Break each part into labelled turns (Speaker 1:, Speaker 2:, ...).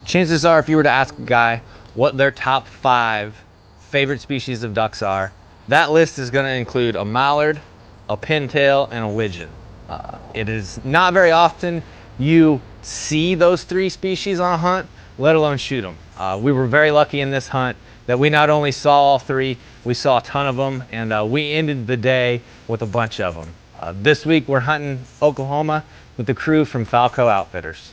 Speaker 1: Chances are, if you were to ask a guy what their top 5 favorite species of ducks are, that list is going to include a mallard, a pintail, and a wigeon. It is not very often you see those 3 species on a hunt, let alone shoot them. We were very lucky in this hunt that we not only saw all 3, we saw a ton of them, and we ended the day with a bunch of them. This week we're hunting Oklahoma with the crew from FowlCo Outfitters.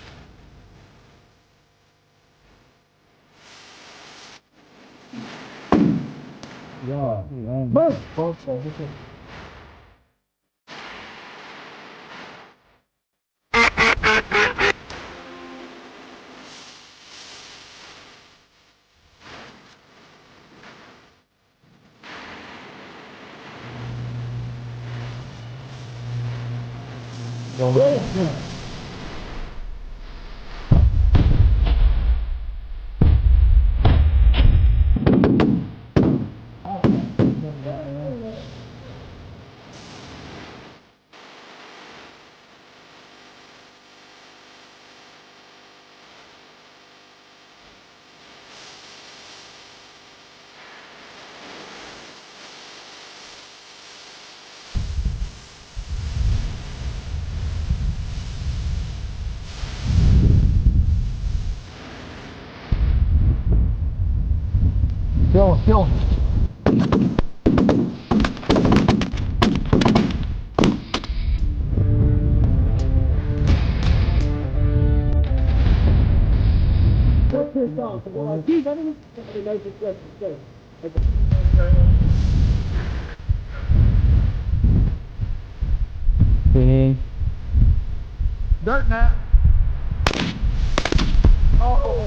Speaker 1: Go. Dirt nap. Oh.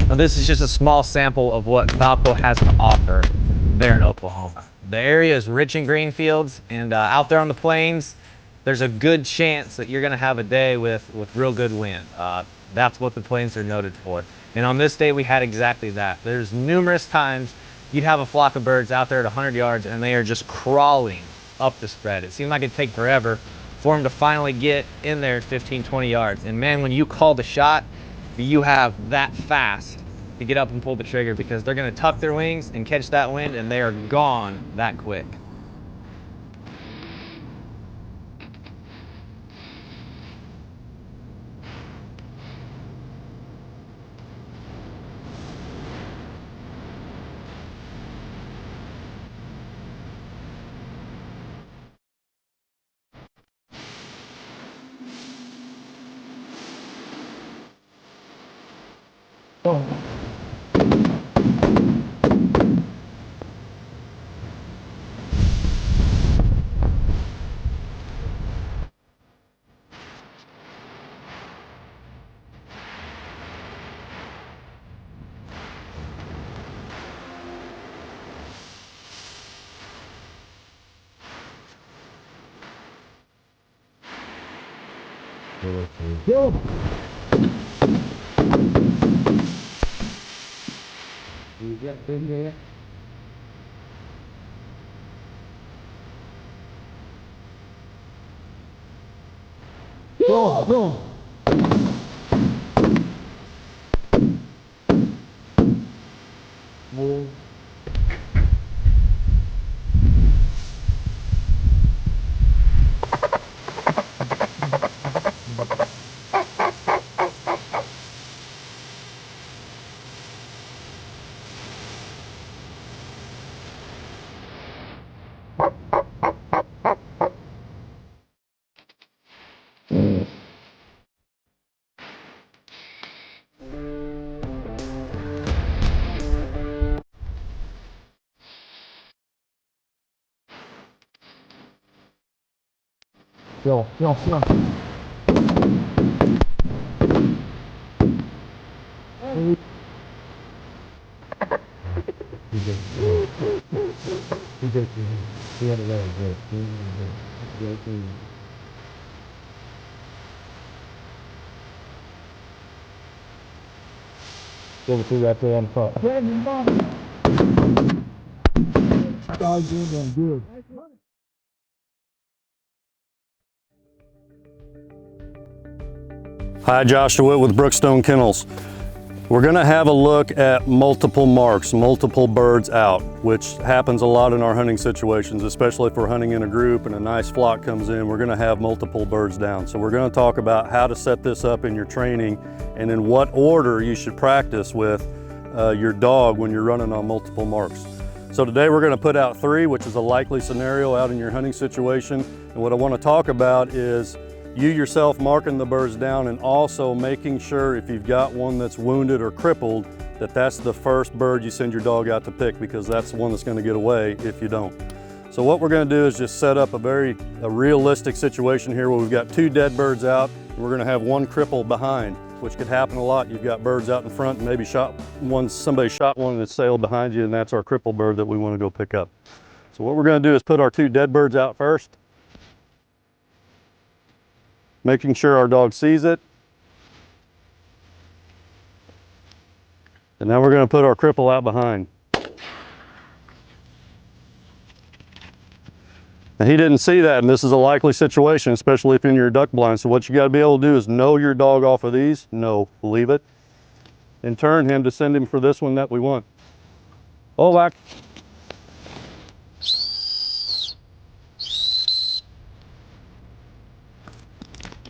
Speaker 1: Now, this is just a small sample of what FowlCo has to offer there in Oklahoma. The area is rich in green fields, and out there on the plains, there's a good chance that you're going to have a day with real good wind. That's what the plains are noted for. And on this day, we had exactly that. There's numerous times you'd have a flock of birds out there at 100 yards, and they are just crawling up the spread. It seemed like it'd take forever for them to finally get in there at 15, 20 yards. And man, when you call the shot, you have that fast to get up and pull the trigger, because they're going to tuck their wings and catch that wind, and they are gone that quick. Go. You get in there. Go. Move. Yo, yo, yo. Give it to that there in front. Good.
Speaker 2: Hi, Josh DeWitt with Brookstone Kennels. We're gonna have a look at multiple marks, multiple birds out, which happens a lot in our hunting situations, especially if we're hunting in a group and a nice flock comes in, we're gonna have multiple birds down. So we're gonna talk about how to set this up in your training and in what order you should practice with your dog when you're running on multiple marks. So today we're gonna put out 3, which is a likely scenario out in your hunting situation. And what I wanna talk about is you yourself marking the birds down and also making sure if you've got one that's wounded or crippled, that that's the first bird you send your dog out to pick, because that's the one that's gonna get away if you don't. So what we're gonna do is just set up a realistic situation here where we've got 2 dead birds out and we're gonna have 1 cripple behind, which could happen a lot. You've got birds out in front and maybe somebody shot one that sailed behind you, and that's our cripple bird that we wanna go pick up. So what we're gonna do is put our 2 dead birds out first, making sure our dog sees it. And now we're going to put our cripple out behind. Now he didn't see that, and this is a likely situation, especially if you're in your duck blind. So what you got to be able to do is know your dog off of these. No, leave it. And turn him to send him for this one that we want. Oh, back.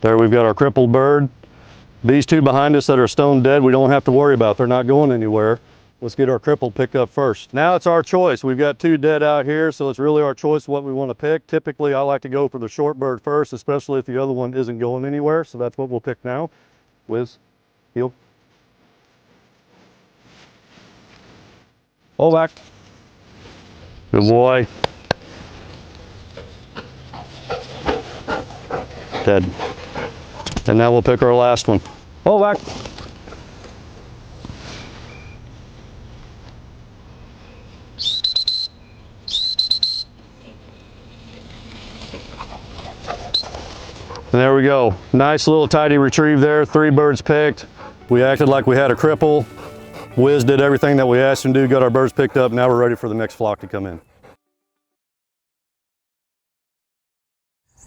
Speaker 2: There we've got our crippled bird. These 2 behind us that are stone dead, we don't have to worry about. They're not going anywhere. Let's get our crippled picked up first. Now it's our choice. We've got 2 dead out here, so it's really our choice what we want to pick. Typically, I like to go for the short bird first, especially if the other one isn't going anywhere. So that's what we'll pick now. Whiz, heel. Hold back. Good boy. Dead. And now we'll pick our last one. Hold back. And there we go. Nice little tidy retrieve there. 3 birds picked. We acted like we had a cripple. Wiz did everything that we asked him to do, got our birds picked up. Now we're ready for the next flock to come in.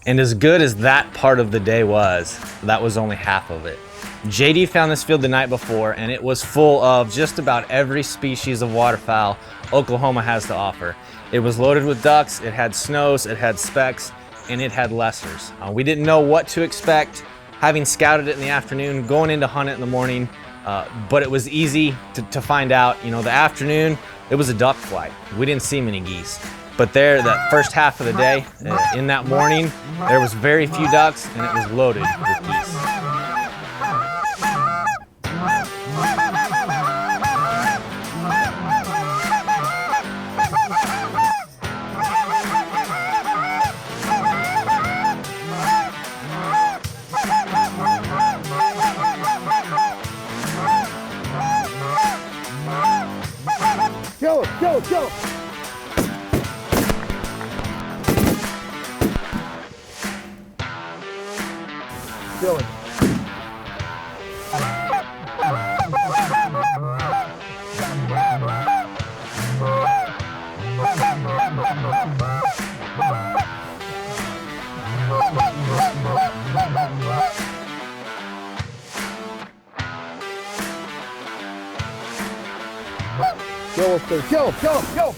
Speaker 1: And as good as that part of the day was, that was only half of it. JD found this field the night before, and it was full of just about every species of waterfowl Oklahoma has to offer. It was loaded with ducks, it had snows, it had specks, and it had lessers. We didn't know what to expect, having scouted it in the afternoon, going in to hunt it in the morning, but it was easy to find out. You know, the afternoon, it was a duck flight. We didn't see many geese. But there, that first half of the day, in that morning, there was very few ducks, and it was loaded with geese.
Speaker 3: Go, go, go! Dylan. Go, go, go!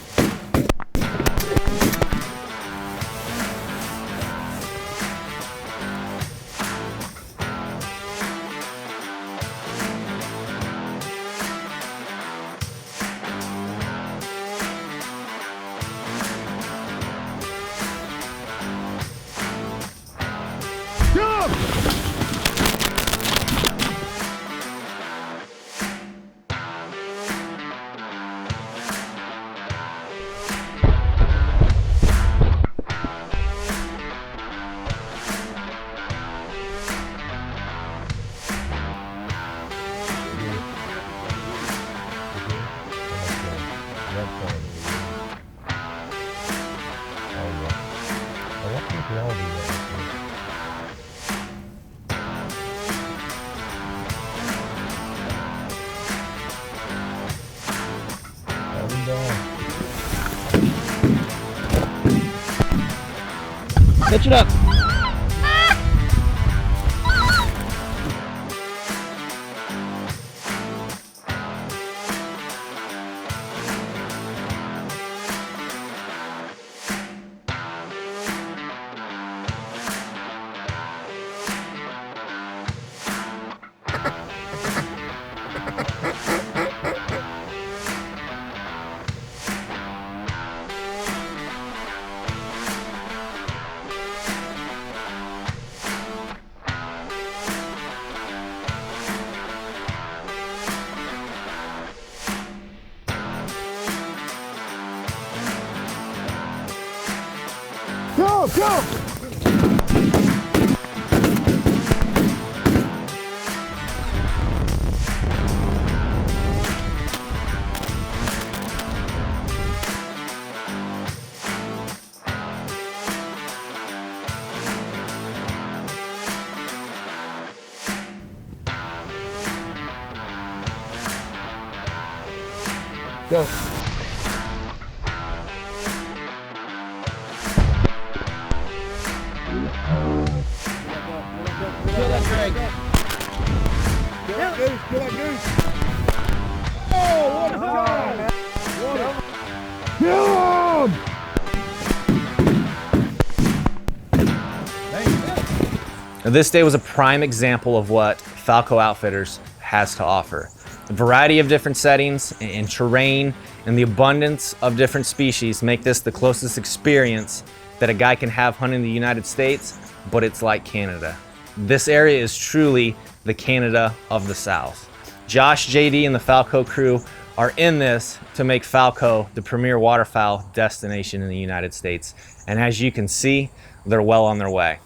Speaker 1: Pitch it up.
Speaker 3: Go, go! Go.
Speaker 1: Kill that Greg.
Speaker 3: Kill that goose, kill that goose. Oh, what a shot! Kill him!
Speaker 1: Now, this day was a prime example of what FowlCo Outfitters has to offer. The variety of different settings and terrain and the abundance of different species make this the closest experience that a guy can have hunting the United States, but it's like Canada. This area is truly the Canada of the South. Josh, JD, and the FowlCo crew are in this to make FowlCo the premier waterfowl destination in the United States. And as you can see, they're well on their way.